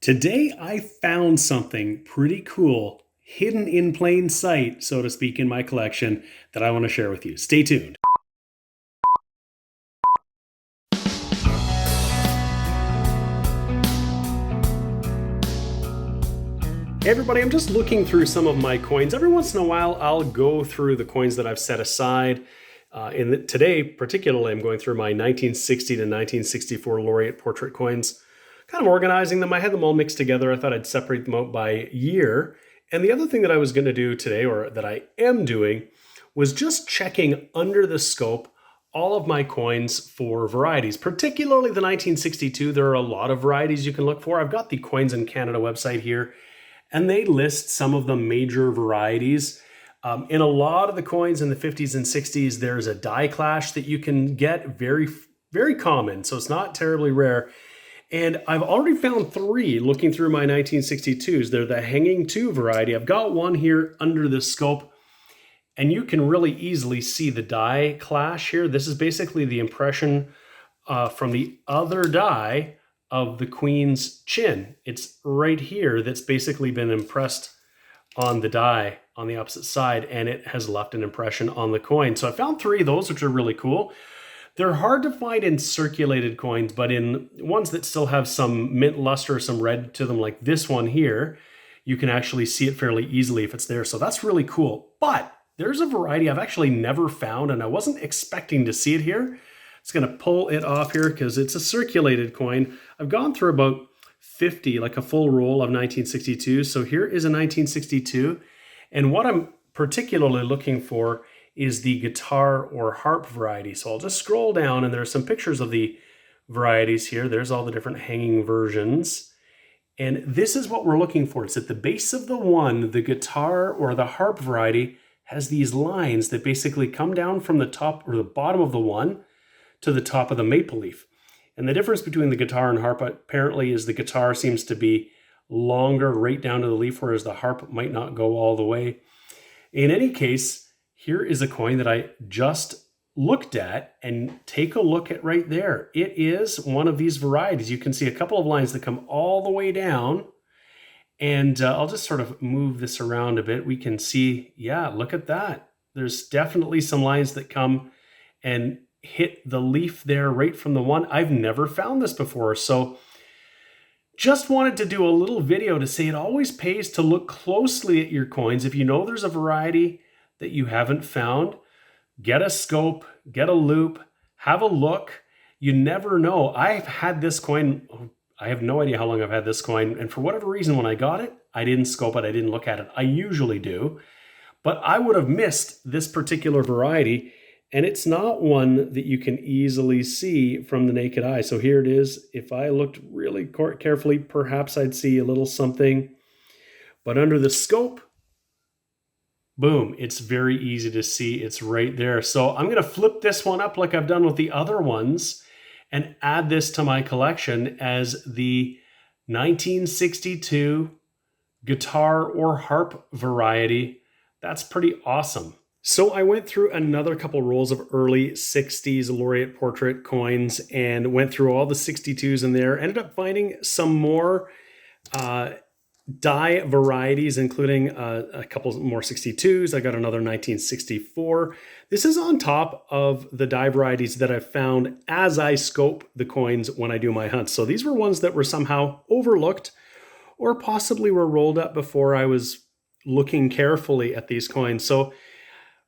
Today I found something pretty cool hidden in plain sight, so to speak, in my collection that I want to share with you. Stay tuned. Hey everybody, I'm just looking through some of my coins. Every once in a while, I'll go through the coins that I've set aside. Today, particularly, I'm going through my 1960 to 1964 laureate portrait coins, kind of organizing them. I had them all mixed together. I thought I'd separate them out by year. And the other thing that I was going to do today, or that I am doing, was just checking under the scope all of my coins for varieties, particularly the 1962. There are a lot of varieties you can look for. I've got the Coins in Canada website here, and they list some of the major varieties. In a lot of the coins in the 50s and 60s, there's a die clash that you can get, very, very common. So it's not terribly rare. And I've already found three looking through my 1962s. They're the hanging two variety. I've got one here under the scope, and you can really easily see the die clash here. This is basically the impression from the other die of the Queen's chin. It's right here that's basically been impressed on the die on the opposite side, and it has left an impression on the coin. So I found three of those, which are really cool. They're hard to find in circulated coins, but in ones that still have some mint luster, some red to them, like this one here, you can actually see it fairly easily if it's there. So that's really cool. But there's a variety I've actually never found, and I wasn't expecting to see it here. It's going to pull it off here because it's a circulated coin. I've gone through about 50, like a full roll of 1962. So here is a 1962. And what I'm particularly looking for is the guitar or harp variety. So I'll just scroll down, and there's some pictures of the varieties here. There's all the different hanging versions. And this is what we're looking for. It's at the base of the one, the guitar or the harp variety has these lines that basically come down from the top or the bottom of the one to the top of the maple leaf. And the difference between the guitar and harp apparently is the guitar seems to be longer right down to the leaf, whereas the harp might not go all the way. In any case, here is a coin that I just looked at, and take a look at right there. It is one of these varieties. You can see a couple of lines that come all the way down, and I'll just sort of move this around a bit. We can see, yeah, look at that. There's definitely some lines that come and hit the leaf there right from the one. I've never found this before, so just wanted to do a little video to say it always pays to look closely at your coins. If you know there's a variety that you haven't found, get a scope, get a loop, have a look. You never know. I've had this coin, I have no idea how long I've had this coin, and for whatever reason, when I got it, I didn't scope it, I didn't look at it. I usually do, but I would have missed this particular variety, and it's not one that you can easily see from the naked eye. So here it is. If I looked really carefully, perhaps I'd see a little something, but under the scope, boom, it's very easy to see. It's right there. So I'm going to flip this one up like I've done with the other ones and add this to my collection as the 1962 guitar or harp variety. That's pretty awesome. So I went through another couple rolls of early 60s laureate portrait coins and went through all the 62s in there. Ended up finding some more die varieties, including a couple more 62s. I got another 1964. This is on top of the die varieties that I've found as I scope the coins when I do my hunts. So these were ones that were somehow overlooked or possibly were rolled up before I was looking carefully at these coins. So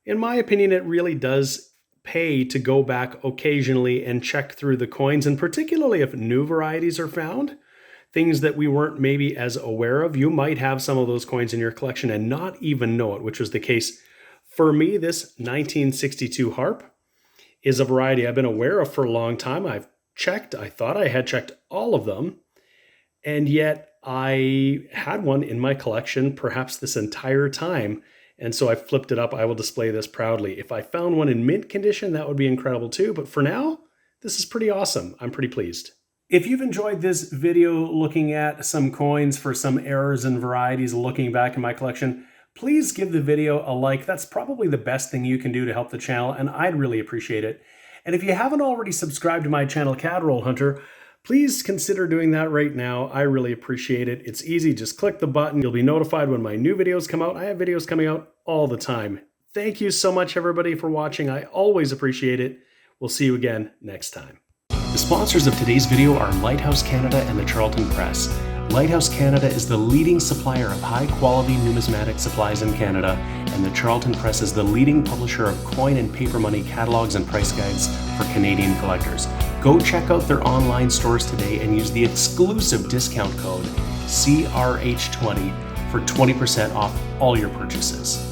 in my opinion, it really does pay to go back occasionally and check through the coins, and particularly if new varieties are found, things that we weren't maybe as aware of. You might have some of those coins in your collection and not even know it, which was the case for me. This 1962 harp is a variety I've been aware of for a long time. I've checked, I thought I had checked all of them, and yet I had one in my collection perhaps this entire time. And so I flipped it up. I will display this proudly. If I found one in mint condition, that would be incredible too. But for now, this is pretty awesome. I'm pretty pleased. If you've enjoyed this video looking at some coins for some errors and varieties, looking back in my collection, please give the video a like. That's probably the best thing you can do to help the channel, and I'd really appreciate it. And if you haven't already subscribed to my channel, Coinrollhunter, Please consider doing that right now. I really appreciate it. It's easy. Just click the button. You'll be notified when my new videos come out. I have videos coming out all the time. Thank you so much, everybody, for watching. I always appreciate it. We'll see you again next time. The sponsors of today's video are Lighthouse Canada and the Charlton Press. Lighthouse Canada is the leading supplier of high-quality numismatic supplies in Canada, and the Charlton Press is the leading publisher of coin and paper money catalogs and price guides for Canadian collectors. Go check out their online stores today and use the exclusive discount code CRH20 for 20% off all your purchases.